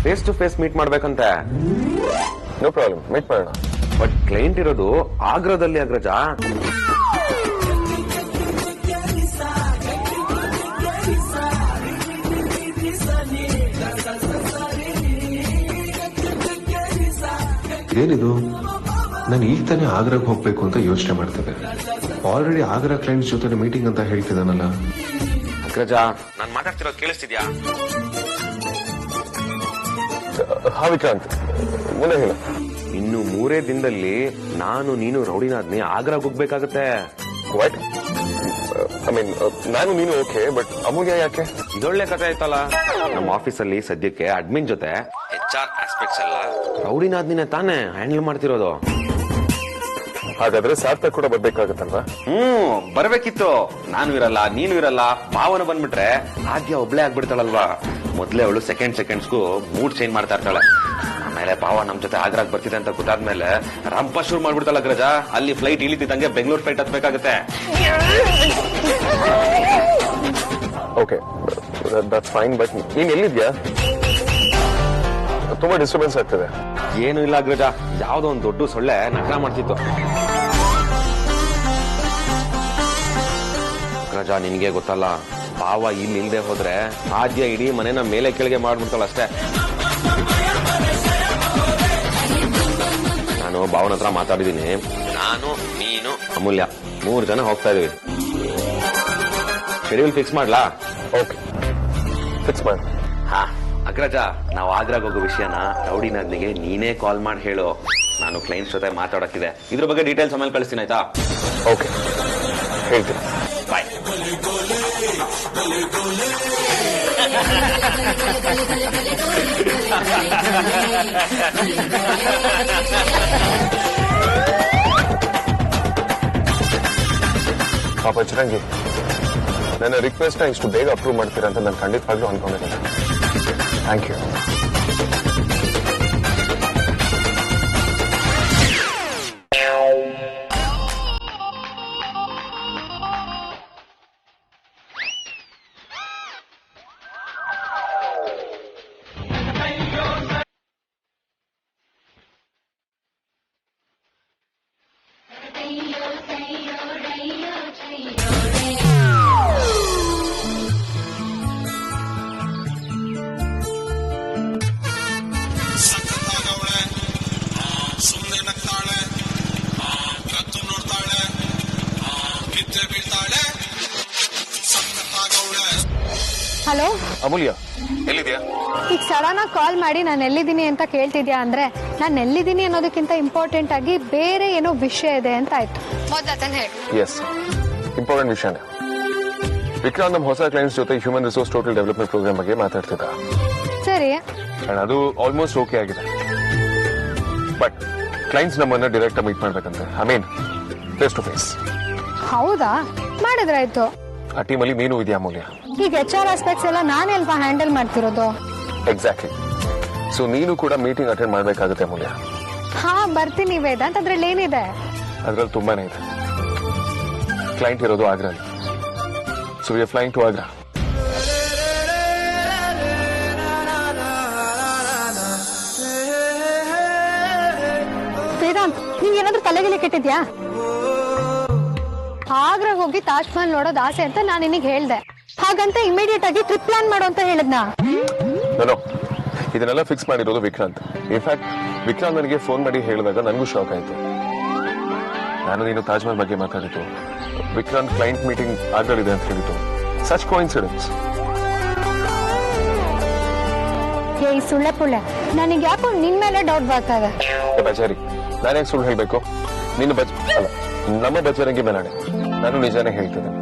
Face to face meet ಮಾಡ್ಬೇಕಂತೆ. No problem, meet ಮಾಡೋಣ. But client ಇರೋದು ಆಗ್ರಾದಲ್ಲಿ ಅಗ್ರಜ. ಏನಿದು, ನಾನು ಈಗ ತಾನೇ ಆಗ್ರಾಗ್ ಹೋಗ್ಬೇಕು ಅಂತ ಯೋಚನೆ ಮಾಡ್ತಿದ್ದೆ. ಆಲ್ರೆಡಿ ಆಗ್ರಾ ಕ್ಲೈಂಟ್ಸ್ ಜೊತೆ ಮೀಟಿಂಗ್ ಅಂತ ಹೇಳ್ತಿದ್ದಾನಲ್ಲ. ಅಗ್ರಜ, ನಾನ್ ಮಾತಾಡ್ತಿರೋದು ಕೇಳಿಸ್ತಿದ್ಯಾ? ಹಾ ವಿಕ್ರಾಂತ್, ಮುಂದೆ ಹೇಳ. ಇನ್ನು 3 ದಿನದಲ್ಲಿ ನಾನು ನೀನು ರೌಡಿನಾದ್ನಿ ಆಗ್ರಾಗ್ ಹೋಗ್ಬೇಕಾಗತ್ತೆ. ವಾಟ್? ಐ ಮೀನ್, ನಾನು ನೀನು ಓಕೆ, ಬಟ್ ಅಮೂಲ್ಯ ಯಾಕೆ? ಇದೊಳ್ಳೆ ಕಥೆ ಆಯ್ತಲ್ಲ. ನಮ್ಮ ಆಫೀಸಲ್ಲಿ ಸದ್ಯಕ್ಕೆ ಅಡ್ಮಿನ್ ಜೊತೆ HR ಆಸ್ಪೆಕ್ಟ್ಸ್ ಎಲ್ಲ ರೌಡಿನಾದ್ನಿನೇ ತಾನೇ ಹ್ಯಾಂಡಲ್ ಮಾಡ್ತಿರೋದು. ಹಾಗಾದ್ರೆ ಸಾರ್ಥಕ್ ಕೂಡ ಬರ್ಬೇಕಾಗತ್ತಲ್ವಾ? ಬರ್ಬೇಕಿತ್ತು. ನಾನು ಇರಲ್ಲ, ನೀನು ಇರಲ್ಲ, ಭಾವನ ಬಂದ್ಬಿಟ್ರೆ ಆದ್ಯ ಒಬ್ಳೆ ಆಗ್ಬಿಡ್ತಾಳಲ್ವಾ. ಮೊದ್ಲೇ ಅವಳು ಸೆಕೆಂಡ್ಸ್ಗೂ ಮೂಡ್ ಚೇಂಜ್ ಮಾಡ್ತಾ ಇರ್ತಾಳೆ. ಆಮೇಲೆ ಭಾವ ನಮ್ ಜೊತೆ ಆಗ್ರಾಗ್ ಬರ್ತಿದೆ ಅಂತ ಗೊತ್ತಾದ್ಮೇಲೆ ರಂಪ ಶುರು ಮಾಡ್ಬಿಡ್ತಾಳ ಅಗ್ರಜ. ಅಲ್ಲಿ ಫ್ಲೈಟ್ ಇಳಿತಿದ್ದಂಗೆ ಬೆಂಗಳೂರು ಫ್ಲೈಟ್ ಹತ್ಬೇಕಾಗತ್ತೆ. ಓಕೆ, ದಟ್ಸ್ ಫೈನ್, ಬಟ್ ನೀನ್ ಎಲ್ಲಿದ್ಯಾ? ತುಂಬಾ ಡಿಸ್ಟರ್ಬೆನ್ಸ್ ಆಗ್ತದೆ. ಏನು ಇಲ್ಲ ಅಗ್ರಜ, ಯಾವ್ದೋ ಒಂದು ದೊಡ್ಡ ಸೊಳ್ಳೆ ನಕರ ಮಾಡ್ತಿತ್ತು. ಅಗ್ರಜ, ನಿನ್ಗೆ ಗೊತ್ತಲ್ಲ, ಭಾವ ಇಲ್ಲಿ ಇಲ್ದೆ ಹೋದ್ರೆ ಆದ್ಯ ಇಡೀ ಮನೆನ ಮೇಲೆ ಕೆಳಗೆ ಮಾಡ್ಬಿಡ್ತಾಳ ಅಷ್ಟೇ. ನಾನು ಭಾವನ ಹತ್ರ ಮಾತಾಡಿದೀನಿ. ನಾನು, ನೀನು, ಅಮೂಲ್ಯ 3 ಜನ ಹೋಗ್ತಾ ಇದೀವಿ. ಶೆಡ್ಯೂಲ್ ಫಿಕ್ಸ್ ಮಾಡ್ಲಾ? ಓಕೆ, ಫಿಕ್ಸ್ ಮಾಡಿ. ಹಾ ಅಗ್ರಜ, ನಾವು ಆಗ್ರಾಗ್ ಹೋಗೋ ವಿಷಯನ ರೌಡಿನಾದ್ನಿಗೆ ನೀನೇ ಕಾಲ್ ಮಾಡಿ ಹೇಳು. ನಾನು ಕ್ಲೈಂಟ್ಸ್ ಜೊತೆ ಮಾತಾಡಕ್ಕಿದೆ. ಇದ್ರ ಬಗ್ಗೆ ಡೀಟೇಲ್ಸ್ ಆಮೇಲೆ ಕಳಿಸ್ತೀನಿ, ಆಯ್ತಾ? ಓಕೆ, ಹೇಳ್ತೀನಿ. ಬಾಯ್. ಪಾಪ ಚಿರಂಗಿ, ನನ್ನ ರಿಕ್ವೆಸ್ಟ್ ನ ಇಷ್ಟು ಬೇಗ ಅಪ್ರೂವ್ ಮಾಡ್ತೀರಾ ಅಂತ ನಾನು ಖಂಡಿತವಾಗ್ಲೂ ಅನ್ಕೊಂಡಿದ್ದೀನಿ. Thank you. ಹಲೋ ಅಮೂಲ್ಯ, ಎಲ್ಲಿದ್ಯಾ? ಈಗ ಸಡನ್ ಆಗಿ ಕಾಲ್ ಮಾಡಿ ನಾನು ಎಲ್ಲಿದ್ದೀನಿ ಅಂತ ಕೇಳ್ತಿದ್ಯಾ ಅಂದ್ರೆ ನಾನು ಎಲ್ಲಿದ್ದೀನಿ ಅನ್ನೋದಕ್ಕಿಂತ ಇಂಪಾರ್ಟೆಂಟ್ ಆಗಿ ಬೇರೆ ಏನೋ ವಿಷಯ ಇದೆ ಅಂತ ಆಯ್ತು. ಮೊದಲನೇ ಹೇಳಿ. ಎಸ್, ಇಂಪಾರ್ಟೆಂಟ್ ವಿಷಯನೇ. ವಿಕ್ರಾಂತ್ ನಮ್ಮ ಹೊಸ ಕ್ಲೈಂಟ್ಸ್ ಜೊತೆ human resource total development programme ಬಗ್ಗೆ ಮಾತಾಡ್ತಿದ್ದ. ಸರಿ, ಅದು ಆಲ್ಮೋಸ್ಟ್ ಓಕೆ ಆಗಿದೆ. ಬಟ್ ಕ್ಲೈಂಟ್ಸ್ ನಮ್ಮನ್ನ ಡೈರೆಕ್ಟ್ ಮೀಟ್ ಮಾಡ್ಬೇಕಂತೆ. I mean face to face. ಹೌದಾ? ಮಾಡಿದ್ರಾಯ್ತು. ಆ ಟೀಮಲ್ಲಿ ನೀನು ಇದೆಯಾ ಅಮೂಲ್ಯ? ಈಗ HR ಆಸ್ಪೆಕ್ಟ್ಸ್ ಎಲ್ಲ ನಾನೇ ಅಲ್ವಾ ಹ್ಯಾಂಡಲ್ ಮಾಡ್ತಿರೋದು. ಎಕ್ಸಾಕ್ಟ್ಲಿ. ಸೊ ನೀನು ಕೂಡ ಮೀಟಿಂಗ್ ಅಟೆಂಡ್ ಮಾಡ್ಬೇಕಾಗುತ್ತೆ ಅಮೂಲ್ಯ. ಹಾ ಬರ್ತೀನಿ ವೇದಾಂತ್, ಅದ್ರಲ್ಲಿ ಏನಿದೆ? ಅದ್ರಲ್ಲಿ ತುಂಬಾನೇ ಇದೆ. ಕ್ಲೈಂಟ್ ಇರೋದು ಆಗ್ರಲ್ಲಿ. So we are flying to Agra. Vedant, ನೀವೇನಾದ್ರೂ ತಲೆಗೆಲೆ ಕೆಟ್ಟಿದ್ಯಾ? ಆಗ್ರಾಗ್ ಹೋಗಿ ತಾಜ್ ಮಹಲ್ ನೋಡೋದು ಆಸೆ ಅಂತ ನಾನು ನಿನಗೆ ಹೇಳ್ದೆ. ಹಾಗಂತ ಇಮಿಡಿಯೇಟ್ ಆಗಿ ಟ್ರಿಪ್ ಪ್ಲಾನ್ ಮಾಡು ಅಂತ ಹೇಳಿದ್ನಾ? ನಾನು ಇದನ್ನೆಲ್ಲ ಫಿಕ್ಸ್ ಮಾಡಿರೋದು ವಿಕ್ರಾಂತ್. ಇನ್ಫ್ಯಾಕ್ಟ್ ವಿಕ್ರಾಂತ್ ನನಗೆ ಫೋನ್ ಮಾಡಿ ಹೇಳಿದಾಗ ನನಗೂ ಶಾಕ್ ಆಯ್ತು. ನಾನು ನೀನು ತಾಜ್ ಮಹಲ್ ಬಗ್ಗೆ ಮಾತಾಡಿದ್ದು, ವಿಕ್ರಾಂತ್ ಕ್ಲೈಂಟ್ ಮೀಟಿಂಗ್ ಆಗಲಿದೆ ಅಂತ ಹೇಳಿದ್ದು. Such coincidence. ಏಯ್ ಸುಳ್ಳೆ ಪುಳ್ಳೆ, ನನಗೆ ಯಾಕೋ ನಿನ್ ಮೇಲೆ ಡೌಟ್ ಬರ್ತಾ ಇದೆ. ಬಚಾರಿ, ನಾನ್ಯಾಕೆ ಸುಳ್ಳು ಹೇಳ್ಬೇಕು? ನಿನ್ನ ಅಲ್ಲ, ನಮ್ಮ ಬಚಾರಂಗಿ ಮೇಲಾಣೆ, ನಾನು ನಿಜಾನೇ ಹೇಳ್ತಿದ್ದೇನೆ.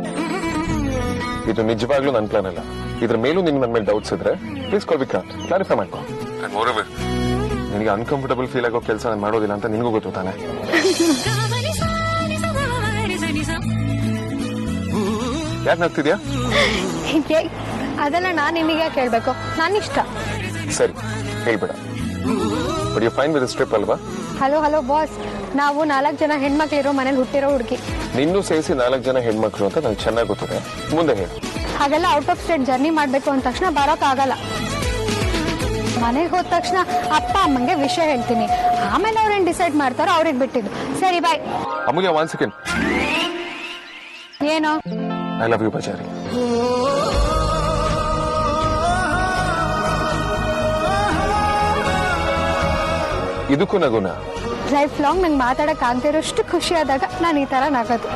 ಇದು ನಿಜವಾಗ್ಲೂ ನನ್ನ ಪ್ಲಾನ್ ಅಲ್ಲ. ಇದ್ರ ಮೇಲೂ ನಿನ್ ನನ್ನ ಮೇಲೆ ಡೌಟ್ಸ್ ಇದ್ರೆ ಪ್ಲೀಸ್ ಕಾಲ್ ವಿಕ್ರಾಂತ್, ಕ್ಲಾರಿಫೈ ಮಾಡ್ಕೊ. ನಿನಗೆ ಅನ್ಕಂಫರ್ಟಬಲ್ ಫೀಲ್ ಆಗೋ ಕೆಲಸ ನಾನು ಮಾಡೋದಿಲ್ಲ ಅಂತ ನಿನ್ಗೂ ಗೊತ್ತು ತಾನೆ? ಯಾಕೆ ನಗ್ತಿದ್ಯಾ? ಅದೆಲ್ಲ ನಾನ್ ನಿಮಗೆ ಕೇಳ್ಬೇಕು, ನನ್ನ ಇಷ್ಟ. ಸರಿ, ಹೇಳ್ಬೇಡ. But you fine with trip ಅಲ್ವಾ? ಹಲೋ ಹಲೋ ಬಾಸ್, ನಾವು 4 ಜನ ಹೆಣ್ಮಕ್ಳಿರೋ ಮನೇಲಿ ಹುಟ್ಟಿರೋ ಹುಡುಗಿ. ನಿನ್ನೂ ಸೇರಿಸಿ 4 ಜನ ಹೆಣ್ಮಕ್ಳು ಅಂತ ನಂಗೆ ಚೆನ್ನಾಗಿ ಗೊತ್ತಿದೆ. ಮುಂದೆ ಹೇಳಿ. ಹಾಗೆಲ್ಲ ಔಟ್ ಆಫ್ ಸ್ಟೇಟ್ ಜರ್ನಿ ಮಾಡ್ಬೇಕು ಅಂದ ತಕ್ಷಣ ಬರೋಕ್ ಆಗಲ್ಲ. ಮನೆಗೆ ಹೋದ ತಕ್ಷಣ ಅಪ್ಪ ಅಮ್ಮಂಗೆ ವಿಷಯ ಹೇಳ್ತೀನಿ, ಆಮೇಲೆ ಅವ್ರೇನ್ ಡಿಸೈಡ್ ಮಾಡ್ತಾರೋ ಅವ್ರಿಗೆ ಬಿಟ್ಟಿದ್ದು. ಸರಿ ಬಾಯ್. ಅಮೂಲ್ಯ 1 ಸೆಕೆಂಡ್. ಏನು? ಐ ಲವ್ ಯು ಬಜಾರಿ. ಇದಕ್ಕೂ ನಗುನ? ಲೈಫ್ ಲಾಂಗ್ ನಂಗೆ ಮಾತಾಡಕ್ ಆಗದೆ ಇರೋಷ್ಟು ಖುಷಿ ಆದಾಗ ನಾನು ಈ ತರ ನಗೋದು.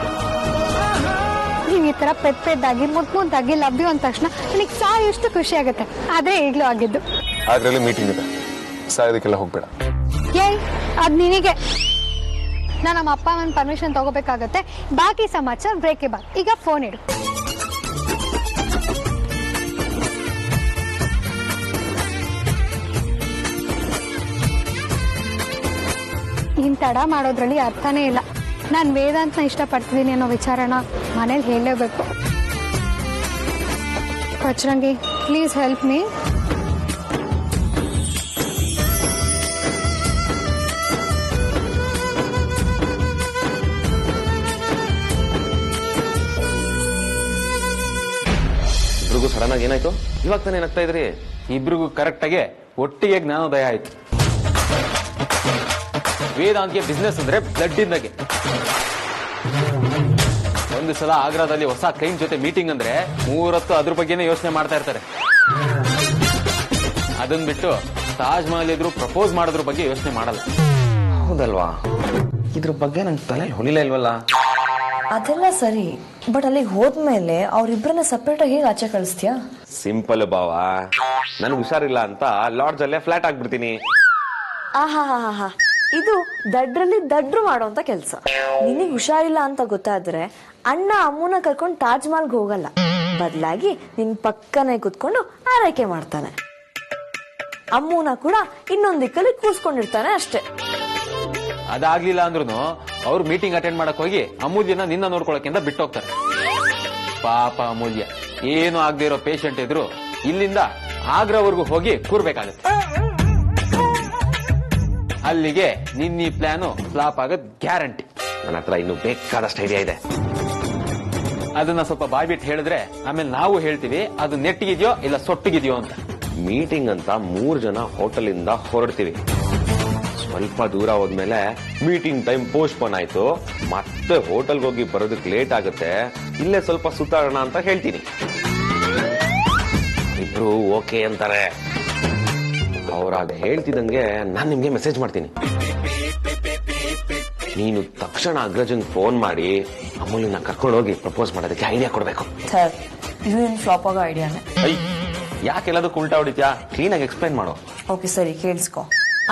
ನೀವ್ ಈ ತರ ಪೆದ್ದಾಗಿ ಮುದ್ದಾಗಿ ಲವ್ ಯು ಅಂದ ತಕ್ಷಣ ನನಗೆ ಸಾಯಷ್ಟು ಖುಷಿ ಆಗುತ್ತೆ. ಆದ್ರೆ ಈಗ್ಲೂ ಆಗಿದ್ದು. ಅದ್ರಲ್ಲಿ ಮೀಟಿಂಗ್ ಇದೆ, ಸಾಯೋದಕ್ಕೆಲ್ಲ ಹೋಗ್ಬೇಡ. ಏಯ್, ಅದ್ ನಿನಗೆ. ನಾನು ನಮ್ಮ ಅಪ್ಪ ಅಮ್ಮನ ಪರ್ಮಿಷನ್ ತಗೋಬೇಕಾಗತ್ತೆ. ಬಾಕಿ ಸಮಾಚಾರ ಬ್ರೇಕೆ ಬಾ. ಈಗ ಫೋನ್ ಇಡು. ನೀನ್ ತಡ ಮಾಡೋದ್ರಲ್ಲಿ ಅರ್ಥನೇ ಇಲ್ಲ. ನಾನು ವೇದಾಂತನ ಇಷ್ಟಪಡ್ತಿದ್ದೀನಿ ಅನ್ನೋ ವಿಚಾರನ ಮನೇಲಿ ಹೇಳಲೇಬೇಕು. Bajrangi, please help me. ಇಬ್ರಿಗೂ ಸಡನ್ ಆಗಿ ಏನಾಯ್ತು? ಇವಾಗ ತಾನೇ ಏನಾಗ್ತಾ ಇದ್ರಿ? ಇಬ್ರಿಗೂ ಕರೆಕ್ಟ್ ಆಗಿ ಒಟ್ಟಿಗೆ ಜ್ಞಾನೋದಯ ಆಯ್ತು. ವೇದಾಂತ್ಗೆ ಬಿಸ್ನೆಸ್ ಅಂದ್ರೆ ಬ್ಲಡ್ ಇಂದಾಗೆ. ಒಂದು ಸಲ ಆಗ್ರಾದಲ್ಲಿ ಹೊಸ ಕ್ಲೈಂಟ್ ಜೊತೆ ಮೀಟಿಂಗ್ ಅಂದ್ರೆ 3 ಹೊತ್ತು ಅದ್ರ ಬಗ್ಗೆನೇ ಯೋಚನೆ ಮಾಡ್ತಾ ಇರ್ತಾರೆ. ಅದನ್ ಬಿಟ್ಟು ತಾಜ್ ಮಹಲ್ ಎದುರು ಪ್ರಪೋಸ್ ಮಾಡೋದ್ರ ಬಗ್ಗೆ ಯೋಚನೆ ಮಾಡಲ್ಲ. ಹೌದಲ್ವಾ? ಇದ್ರ ಬಗ್ಗೆ ನಂಗೆ ತಲೆ ಹೊಲಿಲೇ ಇಲ್ವಲ್ಲ. ಅದೆಲ್ಲ ಸರಿ, ಬಟ್ ಅಲ್ಲಿಗೆ ಹೋದ್ಮೇಲೆ ಅವ್ರಿಬ್ರನ್ನ ಸಪರೇಟ್ ಆಗಿ ಹೇಗೆ ಆಚೆ ಕಳಿಸ್ತೀಯಾ? ಸಿಂಪಲ್ ಬಾವ, ನನ್ಗೆ ಹುಷಾರಿಲ್ಲ ಅಂತ ಲಾಡ್ಜ್ ಅಲ್ಲೇ ಫ್ಲಾಟ್ ಆಗ್ಬಿಡ್ತೀನಿ. ಆಹಾ, ಇದು ದಡ್ರಲ್ಲಿ ದಡ್ರು ಮಾಡೋಂತ ಕೆಲ್ಸ. ನಿನಗ್ ಹುಷಾರಿಲ್ಲ ಅಂತ ಗೊತ್ತಾದ್ರೆ ಅಣ್ಣ ಅಮ್ಮನ ಕರ್ಕೊಂಡು ತಾಜ್ ಮಹಲ್ಗೆ ಹೋಗಲ್ಲ, ಬದಲಾಗಿ ನಿನ್ ಪಕ್ಕನೆ ಕುತ್ಕೊಂಡು ಆರೈಕೆ ಮಾಡ್ತಾನೆ. ಅಮ್ಮನ ಕೂಡ ಇನ್ನೊಂದ್ ದಿಕ್ಕಲ್ಲಿ ಕೂರ್ಸ್ಕೊಂಡಿರ್ತಾನೆ ಅಷ್ಟೇ. ಅದಾಗ್ಲಿಲ್ಲ ಅಂದ್ರೂ ಅವ್ರು ಮೀಟಿಂಗ್ ಅಟೆಂಡ್ ಮಾಡಕ್ ಹೋಗಿ ಅಮೂಲ್ಯನ ನಿನ್ನ ನೋಡ್ಕೊಳಕ್ಕಿಂತ ಬಿಟ್ಟೋಗ್ತಾರೆ. ಪಾಪ ಅಮೂಲ್ಯ ಏನು ಆಗದೆ ಇರೋ ಪೇಷಂಟ್ ಇದ್ರು ಇಲ್ಲಿಂದ ಆಗ್ರಾವರೆಗೂ ಹೋಗಿ ಕೂರ್ಬೇಕಾಗತ್ತೆ. ಅಲ್ಲಿಗೆ ನಿನ್ನ ಈ ಪ್ಲಾನು ಫ್ಲಾಪ್ ಆಗೋದ್ ಗ್ಯಾರಂಟಿ. ನನ್ನ ಹತ್ರ ಇನ್ನು ಬೇಕಾದಷ್ಟು ಐಡಿಯಾ ಇದೆ. ಅದನ್ನ ಸ್ವಲ್ಪ ಬಾಯ್ಬಿಟ್ಟು ಹೇಳಿದ್ರೆ ಆಮೇಲೆ ನಾವು ಹೇಳ್ತೀವಿ ಅದು ನೆಟ್ಟಿಗಿದ್ಯೋ ಇಲ್ಲ ಸೊಟ್ಟಿಗಿದ್ಯೋ ಅಂತ. ಮೀಟಿಂಗ್ ಅಂತ 3 ಜನ ಹೋಟೆಲ್ ಇಂದ ಹೊರಡ್ತೀವಿ. ಸ್ವಲ್ಪ ದೂರ ಹೋದ್ಮೇಲೆ ಮೀಟಿಂಗ್ ಟೈಮ್ ಪೋಸ್ಟ್ಪೋನ್ ಆಯ್ತು, ಮತ್ತೆ ಹೋಟೆಲ್ಗೆ ಹೋಗಿ ಬರೋದಕ್ಕೆ ಲೇಟ್ ಆಗುತ್ತೆ, ಇಲ್ಲೇ ಸ್ವಲ್ಪ ಸುತ್ತಾಡೋಣ ಅಂತ ಹೇಳ್ತೀನಿ. ಇಬ್ರು ಓಕೆ ಅಂತಾರೆ. ಅವ್ರಾಗ ಹೇಳ್ತಿದ್ದಂಗೆ ನಾನ್ ನಿಮ್ಗೆ ಮೆಸೇಜ್ ಮಾಡ್ತೀನಿ. ನೀನು ತಕ್ಷಣ ಅಗ್ರಜನ್ ಫೋನ್ ಮಾಡಿ ಅಮೂಲ್ಯನ ಕರ್ಕೊಂಡು ಹೋಗಿ ಪ್ರಪೋಸ್ ಮಾಡೋದಕ್ಕೆ ಐಡಿಯಾ ಕೊಡ್ಬೇಕು. ಸರ್, ಇದು ಏನ್ ಫ್ಲಾಪ್ ಆಗೋ ಐಡಿಯಾನೆ. ಯಾಕೆಲ್ಲದಕ್ಕೂ ಉಲ್ಟಾ ಹೊಡಿತ್ಯಾ? ಕ್ಲೀನ್ ಆಗಿ ಎಕ್ಸ್ಪ್ಲೈನ್ ಮಾಡು. ಓಕೆ ಸರಿ, ಕೇಳಿಸ್ಕೊ.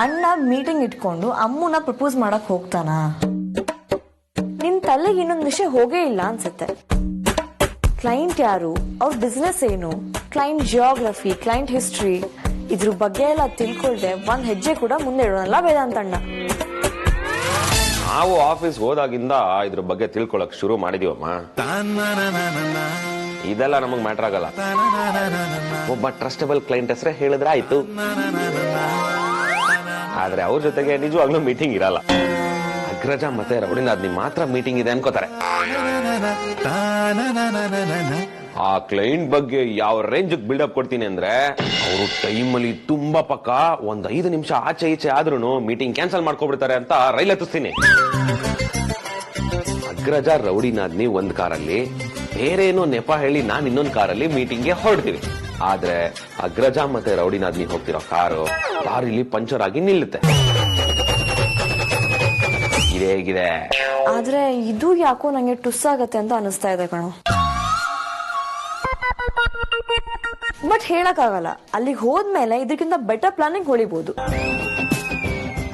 ಅಣ್ಣ ಮೀಟಿಂಗ್ ಇಟ್ಕೊಂಡು ಅಮ್ಮನ ಪ್ರಪೋಸ್ ಮಾಡಕ್ ಹೋಗ್ತಾನ? ನಿನ್ ತಲೆಗೆ ಇನ್ನೊಂದು ವಿಷಯ ಹೋಗೇ ಇಲ್ಲ ಅನ್ಸುತ್ತೆ. ಕ್ಲೈಂಟ್ ಯಾರು, ಅವ್ರ ಬಿಸ್ನೆಸ್ ಏನು, ಕ್ಲೈಂಟ್ ಜಿಯೋಗ್ರಫಿ, ಕ್ಲೈಂಟ್ ಹಿಸ್ಟ್ರಿ, ಇದ್ರ ಬಗ್ಗೆ ಎಲ್ಲ ತಿಳ್ಕೊಳ್ದೆ ಒಂದ್ ಹೆಜ್ಜೆ ಕೂಡ ಮುಂದೆ ಇಡೋನಲ್ಲ ವೇದಾಂತ ಅಣ್ಣ. ನಾವು ಆಫೀಸ್ ಹೋದಾಗಿಂದ ಇದ್ರ ಬಗ್ಗೆ ತಿಳ್ಕೊಳಕ್ ಶುರು ಮಾಡಿದೀವಮ್ಮ. ಇದೆಲ್ಲ ನಮಗ್ ಮ್ಯಾಟರ್ ಆಗಲ್ಲ. ಒಬ್ಬ ಟ್ರಸ್ಟಬಲ್ ಕ್ಲೈಂಟ್ ಹೆಸರೇ ಹೇಳಿದ್ರೆ ಆಯ್ತು. ಆದ್ರೆ ಅವ್ರ ಜೊತೆಗೆ ನಿಜವಾಗ್ಲೂ ಮೀಟಿಂಗ್ ಇರಲ್ಲ. ಅಗ್ರಜ ಮತ್ತೆ ರೌಡಿನಾದ್ನಿ ಮಾತ್ರ ಮೀಟಿಂಗ್ ಇದೆ ಅನ್ಕೋತಾರೆ. ಆ ಕ್ಲೈಂಟ್ ಬಗ್ಗೆ ಯಾವ ರೇಂಜ್ ಬಿಲ್ಡಪ್ ಕೊಡ್ತೀನಿ ಅಂದ್ರೆ ಅವರು ಟೈಮ್ ಅಲ್ಲಿ ತುಂಬಾ ಪಕ್ಕ 5 ನಿಮಿಷ ಆಚೆ ಈಚೆ ಆದ್ರೂ ಮೀಟಿಂಗ್ ಕ್ಯಾನ್ಸಲ್ ಮಾಡ್ಕೊಬಿಡ್ತಾರೆ ಅಂತ ರೈಲ್ ಹತ್ತಿಸ್ತೀನಿ. ಅಗ್ರಜ ರೌಡಿನಾದ್ನಿ ಒಂದ್ ಕಾರಲ್ಲಿ, ಬೇರೆ ಏನೋ ನೆಪ ಹೇಳಿ ನಾನ್ ಇನ್ನೊಂದ್ ಕಾರಲ್ಲಿ ಮೀಟಿಂಗ್ಗೆ ಹೊರಡ್ತೀವಿ. ಆದ್ರೆ ಅಗ್ರಜ ಮತ್ತೆ ರೌಡಿನಾದ್ನಿ ಹೋಗ್ತಿರೋ ಕಾರು ದಾರಿಲಿ ಪಂಚರ್ ಆಗಿ ನಿಲ್ಲುತ್ತೆ. ಇದೇಗಿದೆ. ಆದ್ರೆ ಇದು ಯಾಕೋ ನಂಗೆ ಟುಸ್ ಆಗತ್ತೆ ಅಂತ ಅನಿಸ್ತಾ ಇದೆ ಕಣೋ. ಬಟ್ ಹೇಳಕ್ ಆಗಲ್ಲ, ಅಲ್ಲಿಗೆ ಹೋದ್ಮೇಲೆ ಇದಕ್ಕಿಂತ ಬೆಟರ್ ಪ್ಲಾನಿಂಗ್ ಹೊಳಿಬಹುದು.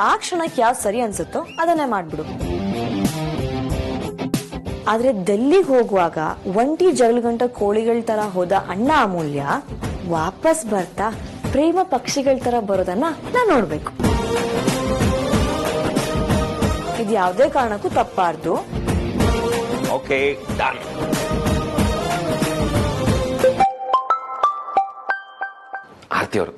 ಆ ಕ್ಷಣಕ್ಕೆ ಯಾವ್ದು ಸರಿ ಅನ್ಸುತ್ತೋ ಅದನ್ನೇ ಮಾಡ್ಬಿಡು. ಆದ್ರೆ ಡೆಲ್ಲಿಗೆ ಹೋಗುವಾಗ ಒಂಟಿ ಜಗಳಗಂಟ ಕೋಳಿಗಳ ತರ ಹೋದ ಅಣ್ಣ ಅಮೂಲ್ಯ ವಾಪಸ್ ಬರ್ತಾ ಪ್ರೇಮ ಪಕ್ಷಿಗಳ ತರ ಬರೋದನ್ನ ನಾನ್ ನೋಡ್ಬೇಕು. ಇದು ಯಾವುದೇ ಕಾರಣಕ್ಕೂ ತಪ್ಪಾರ್ದು. Okay, done. ಆರ್ತಿ ಅವರು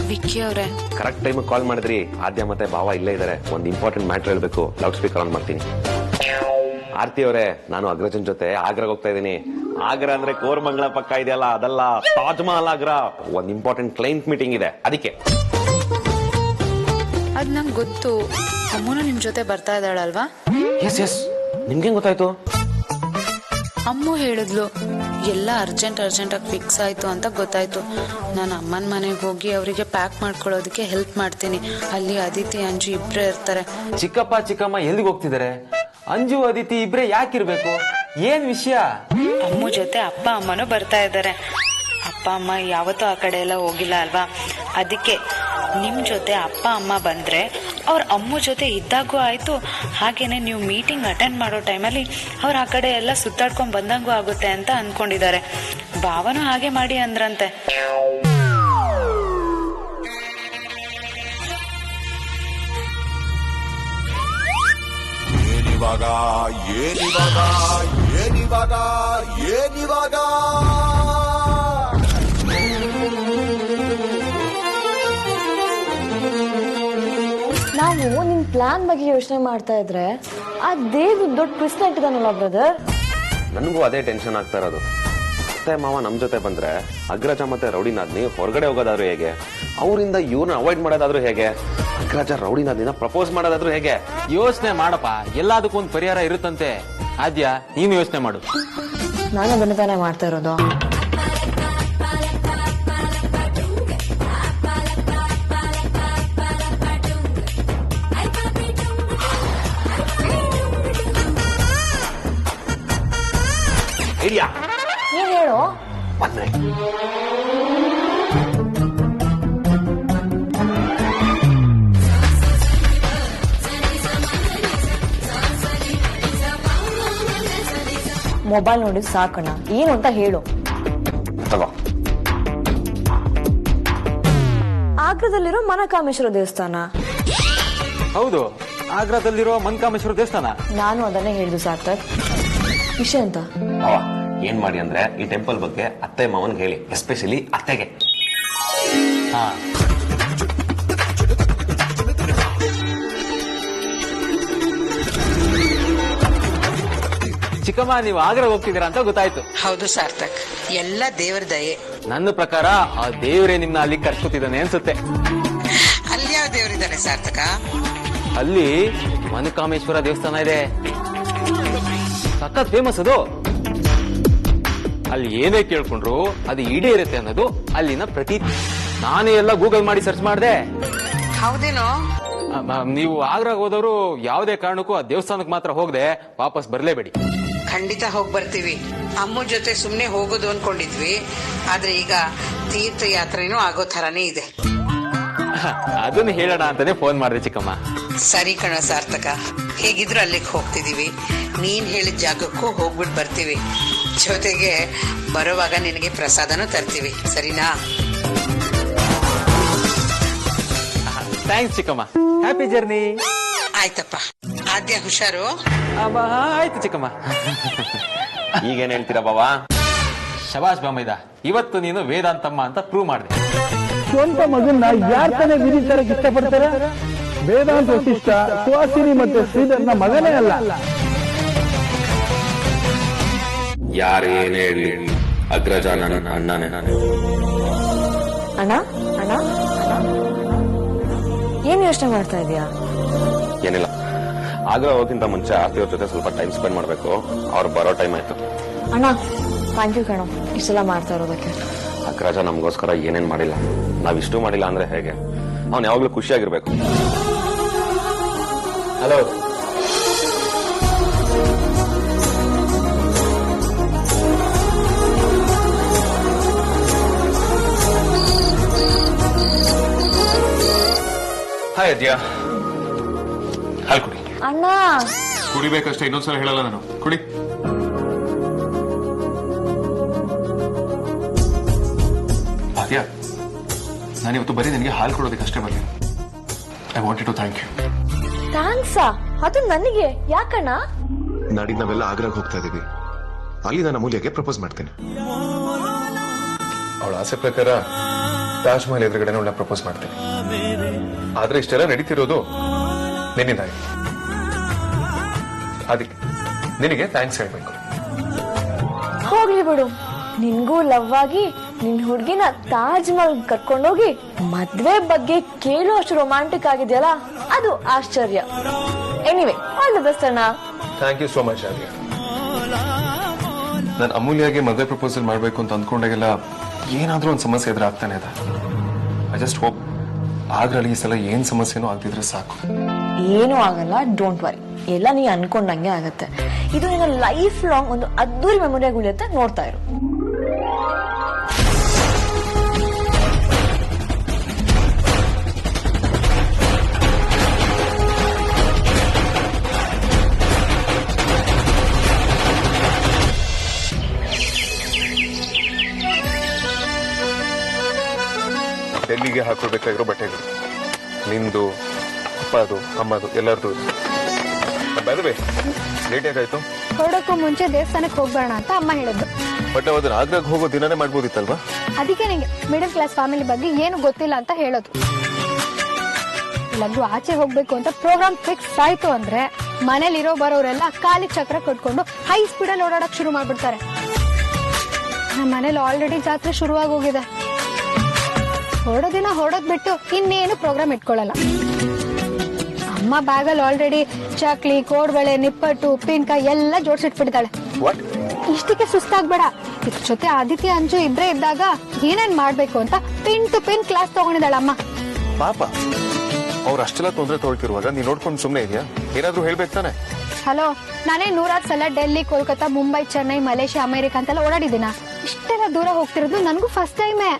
ವಿಕ್ಕಿ ಅವರೇ, ಕರೆಕ್ಟ್ ಟೈಮ್ ಕಾಲ್ ಮಾಡಿದ್ರಿ. ಆದ್ಯ ಮತ್ತೆ ಭಾವ ಇಲ್ಲೇ ಇದಾರೆ. ಒಂದು ಇಂಪಾರ್ಟೆಂಟ್ ಮ್ಯಾಟರ್ ಹೇಳ್ಬೇಕು. ಲೌಡ್ ಸ್ಪೀಕರ್ ಆನ್ ಮಾಡ್ತೀನಿ. ಆರ್ತಿ ಅವರೇ, ನಾನು ಅಗ್ರಜನ್ ಜೊತೆ ಆಗ್ರಾಗ್ ಹೋಗ್ತಾ ಇದ್ದೀನಿ. ಆಗ್ರಾ ಅಂದ್ರೆ ಕೋರ್ಮಂಗ್ಲ ಪಕ್ಕ ಇದೆಯಲ್ಲ, ಅದಲ್ಲ, ತಾಜ್ ಮಹಲ್ ಆಗ್ರಾ. ಒಂದ್ ಇಂಪಾರ್ಟೆಂಟ್ ಕ್ಲೈಂಟ್ ಮೀಟಿಂಗ್ ಇದೆ, ಅದಕ್ಕೆ. ಅದ್ ನಂಗೆ ಗೊತ್ತು. ಅಮ್ಮನು ನಿಮ್ ಜೊತೆ ಬರ್ತಾ ಇದ್ದಾಳಲ್ವಾ? ಎಸ್ ಎಸ್, ನಿಮ್ಗೆ ಗೊತ್ತಾಯ್ತು? ಅಮ್ಮು ಹೇಳಿದ್ಲು ಎಲ್ಲ ಅರ್ಜೆಂಟ್ ಆಗಿ ಫಿಕ್ಸ್ ಆಯ್ತು ಅಂತ ಗೊತ್ತಾಯ್ತು. ನಾನು ಅಮ್ಮನ ಮನೆಗೆ ಹೋಗಿ ಅವರಿಗೆ ಪ್ಯಾಕ್ ಮಾಡ್ಕೊಳ್ಳೋದಕ್ಕೆ ಹೆಲ್ಪ್ ಮಾಡ್ತೀನಿ. ಅಲ್ಲಿ ಅದಿತಿ ಅಂಜು ಇಬ್ರೇ ಇರ್ತಾರೆ. ಚಿಕ್ಕಪ್ಪ ಚಿಕ್ಕಮ್ಮ ಎಲ್ಲಿಗೆ ಹೋಗ್ತಿದ್ದಾರೆ? ಅಂಜು ಅದಿತಿ ಇಬ್ರೇ ಯಾಕಿರ್ಬೇಕು? ಏನ್ ವಿಷಯ? ಅಮ್ಮು ಜೊತೆ ಅಪ್ಪ ಅಮ್ಮನೂ ಬರ್ತಾ ಇದ್ದಾರೆ. ಅಪ್ಪ ಅಮ್ಮ ಯಾವತ್ತೂ ಆ ಕಡೆ ಎಲ್ಲ ಹೋಗಿಲ್ಲ ಅಲ್ವಾ, ಅದಕ್ಕೆ ನಿಮ್ ಜೊತೆ ಅಪ್ಪ ಅಮ್ಮ ಬಂದ್ರೆ ಅವ್ರ ಅಮ್ಮು ಜೊತೆ ಇದ್ದಾಗೂ ಆಯ್ತು, ಹಾಗೇನೆ ನೀವು ಮೀಟಿಂಗ್ ಅಟೆಂಡ್ ಮಾಡೋ ಟೈಮಲ್ಲಿ ಅವ್ರ ಆ ಕಡೆ ಎಲ್ಲ ಸುತ್ತಾಡ್ಕೊಂಡ್ ಬಂದಂಗೂ ಆಗುತ್ತೆ ಅಂತ ಅನ್ಕೊಂಡಿದ್ದಾರೆ. ಭಾವನೂ ಹಾಗೆ ಮಾಡಿ ಅಂದ್ರಂತೆ. ಏನಿವಾಗ ನಾವು ನಿನ್ ಪ್ಲಾನ್ ಬಗ್ಗೆ ಯೋಚನೆ ಮಾಡ್ತಾ ಇದ್ರೆ ಆ ದೇವ್ ದೊಡ್ಡ ಟ್ವಿಸ್ಟ್ ಇಟ್ಟಿದಾನಲ್ಲ ಬ್ರದರ್. ನನಗೂ ಅದೇ ಟೆನ್ಷನ್ ಆಗ್ತಾ ಇರೋದು. ಅತ್ತೆ ಮಾವ ನಮ್ ಜೊತೆ ಬಂದ್ರೆ ಅಗ್ರಜ ಮತ್ತೆ ರೌಡಿನಾದ್ನಿ ಹೊರಗಡೆ ಹೋಗೋದಾದ್ರೂ ಹೇಗೆ? ಅವರಿಂದ ಇವ್ರನ್ನ ಅವಾಯ್ಡ್ ಮಾಡೋದಾದ್ರೂ ಹೇಗೆ? ಅಗ್ರಜ ರೌಡಿನಾದ್ನಿನ ಪ್ರಪೋಸ್ ಮಾಡೋದಾದ್ರೂ ಹೇಗೆ? ಯೋಚನೆ ಮಾಡಪ್ಪ, ಎಲ್ಲದಕ್ಕೂ ಒಂದು ಪರಿಹಾರ ಇರುತ್ತಂತೆ. ಆದ್ಯ, ನೀನು ಯೋಚನೆ ಮಾಡು. ನಾನು ಅದನ್ನ ತಾನೇ ಮಾಡ್ತಾ ಇರೋದು. ಐಡಿಯಾ ನೀನ್ ಹೇಳು. ಬಂದ್ರೆ ಮೊಬೈಲ್ ನೋಡಿ ಸಾಕಣ, ಏನು ಅಂತ ಹೇಳು. ತಗೋ. ಆಗ್ರಾದಲ್ಲಿರೋ ಮನಕಾಮೇಶ್ವರ ದೇವಸ್ಥಾನ. ಹೌದು, ಆಗ್ರಾದಲ್ಲಿರೋ ಮನ್ಕಾಮೇಶ್ವರ ದೇವಸ್ಥಾನ. ನಾನು ಅದನ್ನೇ ಹೇಳಿದ್ದು ಸಾರ್ಥಕ್. ವಿಷಯ ಅಂತ ಮಾವ ಏನ್ ಮಾಡಿ ಅಂದ್ರೆ ಈ ಟೆಂಪಲ್ ಬಗ್ಗೆ ಅತ್ತೆ ಮಾವನ್ಗೆ ಹೇಳಿ, ಎಸ್ಪೆಷಲಿ ಅತ್ತೆಗೆ. ಹಾ, ಚಿಕ್ಕಮ್ಮ ನೀವು ಆಗ್ರಾ ಹೋಗ್ತಿದ್ದೀರಾ ಅಂತ ಗೊತ್ತಾಯ್ತು. ಹೌದು ಸಾರ್ಥಕ್, ಎಲ್ಲ ದೇವರ ದಯೆ. ನನ್ನ ಪ್ರಕಾರ ಆ ದೇವರೇ ನಿಮ್ನ ಅಲ್ಲಿ ಕರ್ಸ್ಕೊತಿದ್ದಾನೆ ಅನ್ಸುತ್ತೆ. ಅಲ್ಲಿ ಯಾವ ದೇವರಿದ್ದಾನೆ ಸಾರ್ಥಕ? ಅಲ್ಲಿ ಮನಕಾಮೇಶ್ವರ ದೇವಸ್ಥಾನ ಇದೆ, ಸಖತ್ ಫೇಮಸ್ ಅದು. ಅಲ್ಲಿ ಏನೇ ಕೇಳ್ಕೊಂಡ್ರು ಅದು ಈಡೇರುತ್ತೆ ಅನ್ನೋದು ಅಲ್ಲಿನ ಪ್ರತೀತಿ. ನಾನೇ ಎಲ್ಲ ಗೂಗಲ್ ಮಾಡಿ ಸರ್ಚ್ ಮಾಡಿದೆ. ಹೌದೇನೋ? ನೀವು ಆಗ್ರಾಗ ಹೋದವರು ಯಾವುದೇ ಕಾರಣಕ್ಕೂ ಆ ದೇವಸ್ಥಾನಕ್ಕೆ ಮಾತ್ರ ಹೋಗದೆ ವಾಪಸ್ ಬರ್ಲೇಬೇಡಿ. ಖಂಡಿತ ಹೋಗ್ ಬರ್ತೀವಿ. ಅಮ್ಮ ಜೊತೆ ಸುಮ್ನೆ ಹೋಗೋದು ಅನ್ಕೊಂಡಿದ್ವಿ, ಆದ್ರೆ ಈಗ ತೀರ್ಥಯಾತ್ರೆನೂ ಆಗೋ ತರಾನೇ ಇದೆ. ಅದನ್ನ ಹೇಳೋಣ ಅಂತಾನೆ ಫೋನ್ ಮಾಡಿದೆ ಚಿಕ್ಕಮ್ಮ. ಸರಿ ಕಣ ಸಾರ್ಥಕ, ಹೇಗಿದ್ರು ಅಲ್ಲಿಗೆ ಹೋಗ್ತಿದೀವಿ. ನೀನ್ ಹೇಳಿದ ಜಾಗಕ್ಕೂ ಹೋಗ್ಬಿಟ್ಟು ಬರ್ತೀವಿ. ಜೊತೆಗೆ ಬರುವಾಗ ನಿನಗೆ ಪ್ರಸಾದನೂ ತರ್ತೀವಿ, ಸರಿನಾ? ಥ್ಯಾಂಕ್ಸ್ ಚಿಕ್ಕಮ್ಮ. Happy journey. ಆಯ್ತಪ್ಪ, ಆದ್ಯ ಹುಷಾರು. ಆಯ್ತು ಚಿಕ್ಕಮ್ಮ. ಈಗೇನ್ ಹೇಳ್ತೀರಾ ಬಾವಾ? ಶಬಾಷ್ ಬಾಮೈದ, ಇವತ್ತು ನೀನು ವೇದಾಂತಮ್ಮ ಅಂತ ಪ್ರೂವ್ ಮಾಡಿದೆ. ಸ್ವಂತ ಮಗನ್ನ ಯಾರ್ ತಾನೇ ವಿಧಿಸರಕ್ಕೆ ಇಷ್ಟಪಡ್ತಾರೆ? ವೇದಾಂತ ವಸಿಷ್ಠ, ಸುಹಾಸಿನಿ ಮತ್ತೆ ಶ್ರೀಧರ್ನ ಮಗನೇ ಅಲ್ಲ. ಯಾರೇನೇ ಹೇಳಿ ಅಗ್ರಜ ನನ್ನ ಅಣ್ಣನೇ. ನಾನು ಅಣ್ಣ ಅಣ್ಣ ಏನ್ ಯೋಚನೆ ಮಾಡ್ತಾ ಇದೀಯಾ? ಏನಿಲ್ಲ, ಆಗ್ರಾ ಹೋಗಿಂತ ಮುಂಚೆ ಆರ್ತಿಯವ್ರ ಜೊತೆ ಸ್ವಲ್ಪ ಟೈಮ್ ಸ್ಪೆಂಡ್ ಮಾಡ್ಬೇಕು. ಅವ್ರು ಬರೋ ಟೈಮ್ ಆಯ್ತು. ಅಣ್ಣ ಥ್ಯಾಂಕ್ ಯು ಕಣೋ, ಇಷ್ಟೆಲ್ಲ ಮಾಡ್ತಾ ಇರೋದಕ್ಕೆ. ಅಗ್ರಜ ನಮಗೋಸ್ಕರ ಏನೇನ್ ಮಾಡಿಲ್ಲ, ನಾವಿಷ್ಟು ಮಾಡಿಲ್ಲ ಅಂದ್ರೆ ಹೇಗೆ? ಅವ್ನು ಯಾವಾಗ್ಲೂ ಖುಷಿಯಾಗಿರ್ಬೇಕು. ಹಲೋ, ಹಾಯ್ ಅದ್ಯಾ, ಹಾಲು ಕುಡಿ. ಅಣ್ಣ ಕುಡಿಬೇಕಷ್ಟೇ, ಇನ್ನೊಂದ್ಸಲ ಹೇಳಲ್ಲ ನಾನು. ಕುಡಿ. ಅದ್ಯಾ, ನಾನಿವತ್ತು ಬರೀ ನಿನಗೆ ಹಾಲು ಕೊಡೋದಕ್ಕೆ ಅಷ್ಟೇ ಬರಲಿಲ್ಲ. I wanted to thank you. ಥ್ಯಾಂಕ್ಸಾ? ಅದು ನನಗೆ ಯಾಕಣ್ಣ? ನಾಡಿದ್ದು ನಾವೆಲ್ಲ ಆಗ್ರಾಗ್ ಹೋಗ್ತಾ ಇದೀವಿ. ಅಲ್ಲಿ ನಾನು ಅಮೂಲ್ಯಗೆ ಪ್ರಪೋಸ್ ಮಾಡ್ತೇನೆ. ಅವಳ ಆಸೆ ಪ್ರಕಾರ ತಾಜ್ ಮಹಲ್ ಎದುರುಗಡೆ ಅವಳನ್ನ ಪ್ರಪೋಸ್ ಮಾಡ್ತೇನೆ. ಆದ್ರೆ ಇಷ್ಟೆಲ್ಲ ನಡೀತಿರೋದು ನಿನ್ನಿಂದಾಗಿ. ಅದಕ್ಕೆ ನಿನಗೆ ಥ್ಯಾಂಕ್ಸ್ ಹೇಳ್ಬೇಕು. ಹೋಗ್ಲಿ ಬಿಡು, ನಿನ್ಗೂ ಲವ್ ಆಗಿ ನಿನ್ ಹುಡ್ಗಿನ ತಾಜ್ ಮಹಲ್ ಕರ್ಕೊಂಡೋಗಿ ಮದ್ವೆ ಬಗ್ಗೆ ಕೇಳೋ ಅಷ್ಟು ರೊಮ್ಯಾಂಟಿಕ್ ಆಗಿದೆಯಲ್ಲ, ಅದು ಆಶ್ಚರ್ಯ. ಎನಿವೆ, ಆಲ್ ದಿ ಬೆಸ್ಟ್ ಅಣ್ಣ. ಥ್ಯಾಂಕ್ ಯು ಸೋ ಮಚ್ ಆರ್ಯ. ನಾನು ಅಮೂಲ್ಯಗೆ ಮದುವೆ ಪ್ರಪೋಸಲ್ ಮಾಡಬೇಕು ಅಂತ ಅಂದ್ಕೊಂಡಾಗೆಲ್ಲ ಏನಾದ್ರೂ ಒಂದು ಸಮಸ್ಯೆ ಎದುರಾಗ್ತಾನೆ ಇದೆ. ಐ ಜಸ್ಟ್ ಹೋಪ್ ಆಗ್ರಲ್ಲಿ ಈ ಸಲ ಏನ್ ಸಮಸ್ಯೆನೂ ಆಗ್ತಿದ್ರೆ ಸಾಕು. ಏನೂ ಆಗಲ್ಲ, ಡೋಂಟ್ ವರಿ. ಎಲ್ಲ ನೀ ಅನ್ಕೊಂಡಂಗೆ ಆಗತ್ತೆ. ಇದು ನಿನ್ನ ಲೈಫ್ ಲಾಂಗ್ ಒಂದು ಅದ್ದೂರಿ ಮೆಮೊರಿಯಾಗಿ ಉಳಿಯುತ್ತೆ. ನೋಡ್ತಾ ಇರು. ಡೆಲ್ಲಿಗೆ ಹಾಕೊಳ್ಬೇಕಾಗಿರೋ ಬಟ್ಟೆಗಳು ನಿಂದು, ಅಪ್ಪದು, ಅಮ್ಮದು, ಎಲ್ಲರದು. ಬದವೇ ಲೇಟ್ ಯಾಕಾಯ್ತು? ಹೊರಡಕ್ಕೂ ಮುಂಚೆ ದೇವಸ್ಥಾನಕ್ಕೆ ಹೋಗ್ಬೇಡ ಅಂತ ಅಮ್ಮ ಹೇಳಿದ್ದು. ಬಟ್ ಅದನ್ನ ಆಗ್ರಾಗ ಹೋಗೋ ದಿನನೇ ಮಾಡ್ಬೋದಿತ್ತಲ್ವಾ? ಅದಕ್ಕೆ ನಿಂಗೆ ಮಿಡಲ್ ಕ್ಲಾಸ್ ಫ್ಯಾಮಿಲಿ ಬಗ್ಗೆ ಏನು ಗೊತ್ತಿಲ್ಲ ಅಂತ ಹೇಳೋದು. ಎಲ್ಲರೂ ಆಚೆ ಹೋಗ್ಬೇಕು ಅಂತ ಪ್ರೋಗ್ರಾಮ್ ಫಿಕ್ಸ್ ಆಯ್ತು ಅಂದ್ರೆ ಮನೇಲಿರೋ ಬರೋರೆಲ್ಲ ಕಾಲಿಗೆ ಚಕ್ರ ಕಟ್ಕೊಂಡು ಹೈ ಸ್ಪೀಡಲ್ಲಿ ಓಡಾಡಕ್ ಶುರು ಮಾಡ್ಬಿಡ್ತಾರೆ. ನಮ್ಮ ಮನೇಲಿ ಆಲ್ರೆಡಿ ಜಾತ್ರೆ ಶುರುವಾಗಿ ಹೋಗಿದೆ. ಹೊರಡೋ ದಿನ ಹೊರಡೋದ್ ಬಿಟ್ಟು ಇನ್ನೇನು ಪ್ರೋಗ್ರಾಮ್ ಇಟ್ಕೊಳ್ಳಲ್ಲ. ಅಮ್ಮ ಬ್ಯಾಗಲ್ಲಿ ಆಲ್ರೆಡಿ ಚಕ್ಲಿ, ಕೋಡ್ಬಳೆ, ನಿಪ್ಪಟ್ಟು, ಉಪ್ಪಿನಕಾಯಿ ಎಲ್ಲ ಜೋಡಿಸಿಟ್ಬಿಡ್ತಾಳೆ. ಇಷ್ಟಕ್ಕೆ ಸುಸ್ತಾಗ್ಬೇಡ. ಇದ್ರ ಜೊತೆ ಆದಿತ್ಯ, ಅಂಜು ಇಬ್ರೇ ಇದ್ದಾಗ ಏನೇನ್ ಮಾಡ್ಬೇಕು ಅಂತ ಪಿನ್ ಟು ಪಿನ್ ಕ್ಲಾಸ್ ತಗೊಂಡಿದ್ದಾಳ ಅಮ್ಮ. ಪಾಪ ಅವ್ರು ಅಷ್ಟೆಲ್ಲ ತೊಂದರೆ ತೊಗೊಳ್ತಿರುವಾಗ ನೀನ್ ನೋಡ್ಕೊಂಡು ಸುಮ್ನೆ ಇದೆಯಾ? ಏನಾದ್ರೂ ಹೇಳ್ಬೇಕು ತಾನೆ? ಹಲೋ, ನಾನೇ 100 ಸಲ ಡೆಲ್ಲಿ, ಕೋಲ್ಕತ್ತಾ, ಮುಂಬೈ, ಚೆನ್ನೈ, ಮಲೇಷ್ಯಾ, ಅಮೆರಿಕ ಅಂತೆಲ್ಲ ಓಡಾಡಿದ್ದೀನ. ಇಷ್ಟೆಲ್ಲ ದೂರ ಹೋಗ್ತಿರೋದು ನನಗೂ ಫಸ್ಟ್ ಟೈಮೇ.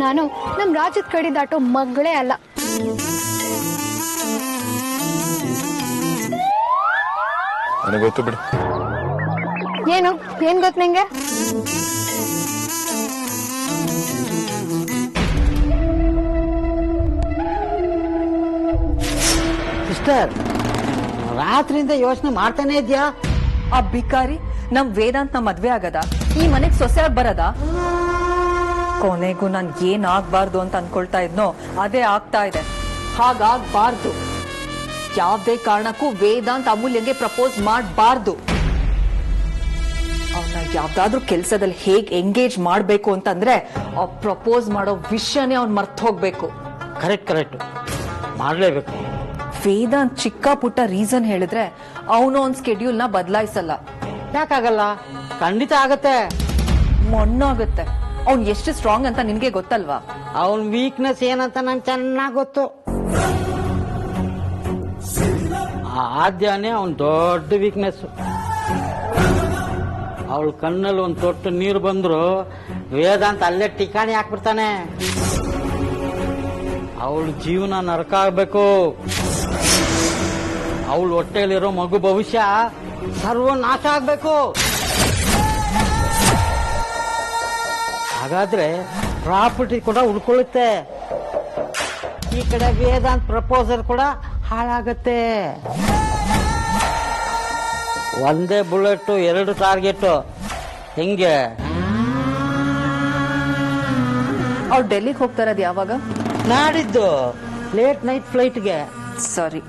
ನಾನು ನಮ್ ರಾಜ್ಯದ ಕಡೆ ದಾಟೋ ಮಗಳೇ ಅಲ್ಲ. ನನಗೆ ಗೊತ್ತು ಬಿಡು. ಏನ್ ಗೊತ್ತು ನಿಂಗೆ? ಸಿಸ್ಟರ್, ರಾತ್ರಿಯಿಂದ ಯೋಚನೆ ಮಾಡ್ತಾನೆ ಇದ್ಯಾ? ಆ ಬಿಕಾರಿ ನಮ್ ವೇದಾಂತ್ ಮದ್ವೆ ಆಗದ, ಈ ಮನೆಗ್ ಸೊಸೆಯಾಗಿ ಬರದ. ಕೊನೆಗೂ ನಾನ್ ಏನ್ ಆಗ್ಬಾರ್ದು ಅಂತ ಅನ್ಕೊಳ್ತಾ ಇದ್ನೋ ಅದೇ ಆಗ್ತಾ ಇದೆ. ಹಾಗಾಗ್ಬಾರ್ದು. ಯಾವ್ದೇ ಕಾರಣಕ್ಕೂ ವೇದಾಂತ್ ಅಮೂಲ್ಯಂಗೆ ಪ್ರಪೋಸ್ ಮಾಡಬಾರ್ದು. ಅವನ್ನ ಯಾವ್ದಾದ್ರೂ ಕೆಲ್ಸದಲ್ಲಿ ಹೇಗ್ ಎಂಗೇಜ್ ಮಾಡ್ಬೇಕು ಅಂತಂದ್ರೆ ಆ ಪ್ರಪೋಸ್ ಮಾಡೋ ವಿಷಯನೇ ಅವ್ನ್ ಮರ್ತ್ ಹೋಗ್ಬೇಕು. ಕರೆಕ್ಟ್ ಮಾಡ್ಲೇಬೇಕು. ವೇದಾಂತ್ ಚಿಕ್ಕ ಪುಟ್ಟ ರೀಸನ್ ಹೇಳಿದ್ರೆ ಅವನು ಅವ್ನ್ ಸ್ಕೆಡ್ಯೂಲ್ ನ ಬದಲಾಯಿಸಲ್ಲ. ಯಾಕಾಗಲ್ಲ? ಖಂಡಿತ ಆಗತ್ತೆ. ಮೊನ್ನಾಗುತ್ತೆ. ಅವ್ನ್ ಎಷ್ಟು ಸ್ಟ್ರಾಂಗ್ ಅಂತ ನಿನ್ಗೆ ಗೊತ್ತಲ್ವಾ? ಅವನ್ ವೀಕ್ನೆಸ್ ಏನಂತ ನಂಗೆ ಚೆನ್ನಾಗ್ ಗೊತ್ತು. ಆದ್ಯಾನೇ ಅವನ್ ದೊಡ್ಡ ವೀಕ್ನೆಸ್. ಅವಳ ಕಣ್ಣಲ್ಲಿ ಒಂದ್ ತೊಟ್ಟು ನೀರು ಬಂದ್ರು ವೇದಾಂತ ಅಲ್ಲೇ ಟಿಕಾಣಿ ಹಾಕ್ಬಿಡ್ತಾನೆ. ಅವಳ ಜೀವನ ನರಕ ಆಗ್ಬೇಕು. ಅವಳ ಹೊಟ್ಟೆಲಿರೋ ಮಗು ಭವಿಷ್ಯ ಸರ್ವನಾಶ ಆಗ್ಬೇಕು. ಹಾಗಾದ್ರೆ ಪ್ರಾಪರ್ಟಿ ಕೂಡ ಉಳ್ಕೊಳ್ಳುತ್ತೆ. ಈ ಕಡೆ ವೇದಾಂತ್ ಪ್ರಪೋಸಲ್ ಕೂಡ ಹಾಳಾಗತ್ತೆ. ಒಂದೇ ಬುಲೆಟ್, 2 ಟಾರ್ಗೆಟ್. ಹೆಂಗೆ? ಅವ್ರು ಡೆಲ್ಲಿಗೆ ಹೋಗ್ತಾ ಇರೋದು ಯಾವಾಗ? ನಾಡಿದ್ದು ಲೇಟ್ ನೈಟ್ ಫ್ಲೈಟ್ಗೆ. ಸರಿ,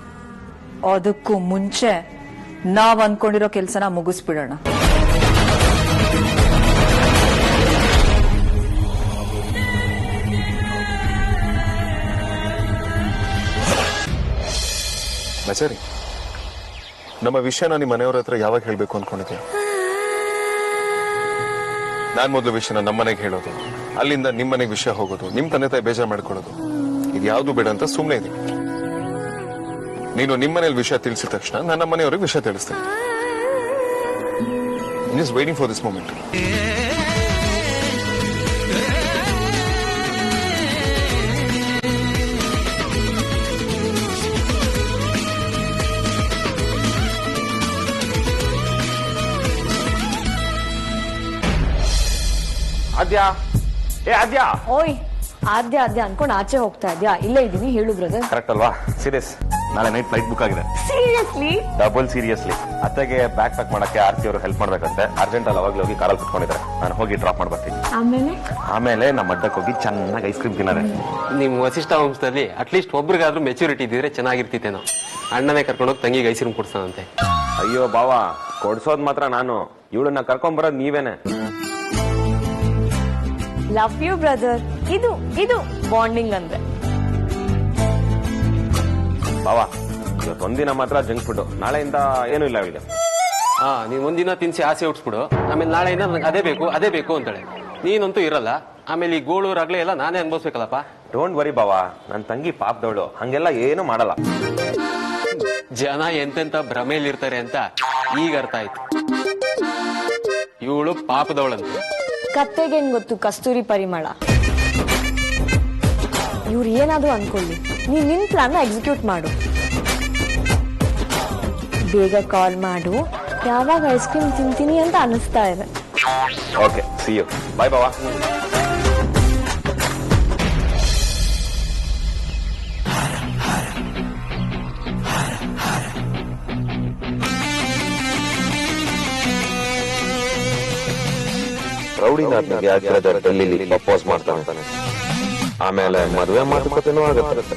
ಅದಕ್ಕೂ ಮುಂಚೆ ನಾವ್ ಅನ್ಕೊಂಡಿರೋ ಕೆಲ್ಸನ ಮುಗಿಸ್ಬಿಡೋಣ. ಸರಿ, ನಮ್ಮ ವಿಷಯನ ನಿಮ್ಮ ಮನೆಯವ್ರ ಹತ್ರ ಯಾವಾಗ ಹೇಳ್ಬೇಕು ಅನ್ಕೊಂಡಿದ್ಯಾ? ನಾನ್ ಮೊದಲು ವಿಷಯನ ನಮ್ಮನೆಗೆ ಹೇಳೋದು, ಅಲ್ಲಿಂದ ನಿಮ್ಮನೆಗೆ ವಿಷಯ ಹೋಗೋದು, ನಿಮ್ ತಂದೆ ತಾಯಿ ಬೇಜಾರು ಮಾಡ್ಕೊಳ್ಳೋದು, ಇದು ಯಾವ್ದು ಬೇಡ ಅಂತ ಸುಮ್ನೆ ಇದೆ. ನೀನು ನಿಮ್ಮನೇಲಿ ವಿಷಯ ತಿಳಿಸಿದ ತಕ್ಷಣ ನಾನು ನಮ್ಮ ಮನೆಯವ್ರಿಗೆ ವಿಷಯ ತಿಳಿಸ್ತೇನೆ. Just waiting for this moment. ಓಯ್, ಆದ್ಯ ಅನ್ಕೊಂಡು ಆಚೆ ಹೋಗ್ತಾ ಇದ್ಯಾ? ಇಲ್ಲೇ ಇದೀನಿ, ಹೇಳು ಬ್ರದರ್. ಕರೆಕ್ಟ್ ಅಲ್ವಾ? ಸೀರಿಯಸ್, ನಾಳೆ ನೈಟ್ ಫ್ಲೈಟ್ ಬುಕ್ ಆಗಿದೆ. ಸೀರಿಯಸ್ಲಿ? Double seriously. ಅತ್ತೆಗೆ ಬ್ಯಾಗ್ ಪ್ಯಾಕ್ ಮಾಡಕ್ಕೆ ಆರ್ತಿ ಅವರು ಹೆಲ್ಪ್ ಮಾಡ್ಬೇಕಂತೆ. ಅರ್ಜೆಂಟ್ ಅಲ್ಲಿ ಅವಾಗ್ಲೇ ಹೋಗಿ ಕಾರಲ್ಲಿ ಕುತ್ಕೊಂಡಿದ್ದಾರೆ. ನಾನು ಹೋಗಿ ಡ್ರಾಪ್ ಮಾಡ್ಬರ್ತೀನಿ. ಆಮೇಲೆ ನಮ್ಮ ಅಡ್ಡಕ್ಕೆ ಹೋಗಿ ಚೆನ್ನಾಗಿ ಐಸ್ ಕ್ರೀಮ್ ತಿನ್ನೋದೆ. ನಿಮ್ ವಸಿಷ್ಠ ವಂಶದಲ್ಲಿ ಅಟ್ಲೀಸ್ಟ್ ಒಬ್ರಿಗಾದ್ರೂ ಮೆಚುರಿಟಿ ಇದ್ದಿದ್ರೆ ಚೆನ್ನಾಗಿರ್ತಿತ್ತೇನೋ. ಅಣ್ಣನೇ ಕರ್ಕೊಂಡೋಗಿ ತಂಗಿಗೆ ಐಸ್ ಕ್ರೀಮ್ ಕೊಡ್ಸಾನಂತೆ. ಅಯ್ಯೋ ಬಾವ, ಕೊಡ್ಸೋದ್ ಮಾತ್ರ ನಾನು, ಇವಳನ್ನ ಕರ್ಕೊಂಡ್ ಬರೋದ್ ನೀವೇನೆ. Love you brother. ಇದು ಇದು ಬಾಂಡಿಂಗ್ ಅಂದ್ರೆ. ಬಾವಾ ಇವತ್ತೊಂದಿನ ಮಾತ್ರ ಜಂಕ್ ಫುಡ್, ನಾಳೆಯಿಂದ ಏನೂ ಇಲ್ಲ ಅವಳಿಗೆ. ನೀನ್ ಒಂದಿನ ತಿನ್ಸಿ ಆಸೆ ಹುಟ್ಸ್ಬಿಡು, ಆಮೇಲೆ ನಾಳೆಯಿಂದ ನನಗೆ ಅದೇ ಬೇಕು ಅಂತಾಳೆ. ನೀನಂತೂ ಇರಲ್ಲ, ಆಮೇಲೆ ಈ ಗೋಳು ರಗಳೆ ಎಲ್ಲ ನಾನೇ ಅನ್ಭವಿಸ್ಬೇಕಲ್ಲಪ್ಪ. ಡೋಂಟ್ ವರಿ ಬಾವಾ, ನನ್ನ ತಂಗಿ ಪಾಪದವಳು, ಹಂಗೆಲ್ಲ ಏನು ಮಾಡಲ್ಲ. ಜನ ಎಂತೆಂತ ಭ್ರಮೇಲಿರ್ತಾರೆ ಅಂತ ಈಗ ಅರ್ಥ ಆಯ್ತು. ಇವಳು ಪಾಪದವಳಂತ. ಕತ್ತೆಗೇನ್ ಗೊತ್ತು ಕಸ್ತೂರಿ ಪರಿಮಳ. ಇವ್ರು ಏನಾದ್ರು ಅನ್ಕೊಳ್ಳಿ, ನೀನ್ ನಿನ್ ಪ್ಲಾನ್ ಎಕ್ಸಿಕ್ಯೂಟ್ ಮಾಡು. ಬೇಗ ಕಾಲ್ ಮಾಡು, ಯಾವಾಗ ಐಸ್ ಕ್ರೀಮ್ ತಿಂತೀನಿ ಅಂತ ಅನಿಸ್ತಾ ಇದೆ. Okay, C you. Bye Bawa. ರೌಡಿನಾಥ್ನಿಗೆ ಆಗಿರೋದ ಡೆಲ್ಲಿಲಿ propose ಮಾಡ್ತಾನೆ. ಆಮೇಲೆ ಮದುವೆ ಮಾತುಕತೆನೂ ಆಗುತ್ತೆ.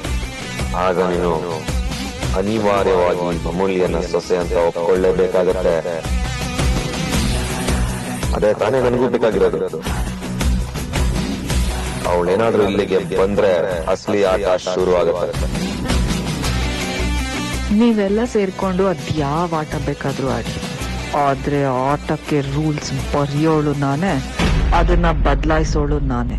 ಆಗ ನೀನು ಅನಿವಾರ್ಯವಾಗಿ ಅಮೂಲ್ಯನ ಸೊಸೆ ಅಂತ ಒಪ್ಕೊಳ್ಳೇಬೇಕಾಗತ್ತೆ. ಅದೇ ತಾನೇ ನನಗೂ ಬೇಕಾಗಿರೋದು. ಅವಳೇನಾದ್ರೂ ಇಲ್ಲಿಗೆ ಬಂದ್ರೆ ಅಸಲಿ ಆಟ ಶುರು ಆಗುತ್ತೆ. ನೀವೆಲ್ಲ ಸೇರ್ಕೊಂಡು ಅದ್ಯಾವ ಆಟ ಬೇಕಾದ್ರೂ ಆಡಿ, ಆದ್ರೆ ಆಟಕ್ಕೆ ರೂಲ್ಸ್ ಬರೆಯೋಳು ನಾನೇ, ಅದನ್ನ ಬದಲಾಯಿಸೋಳು ನಾನೇ.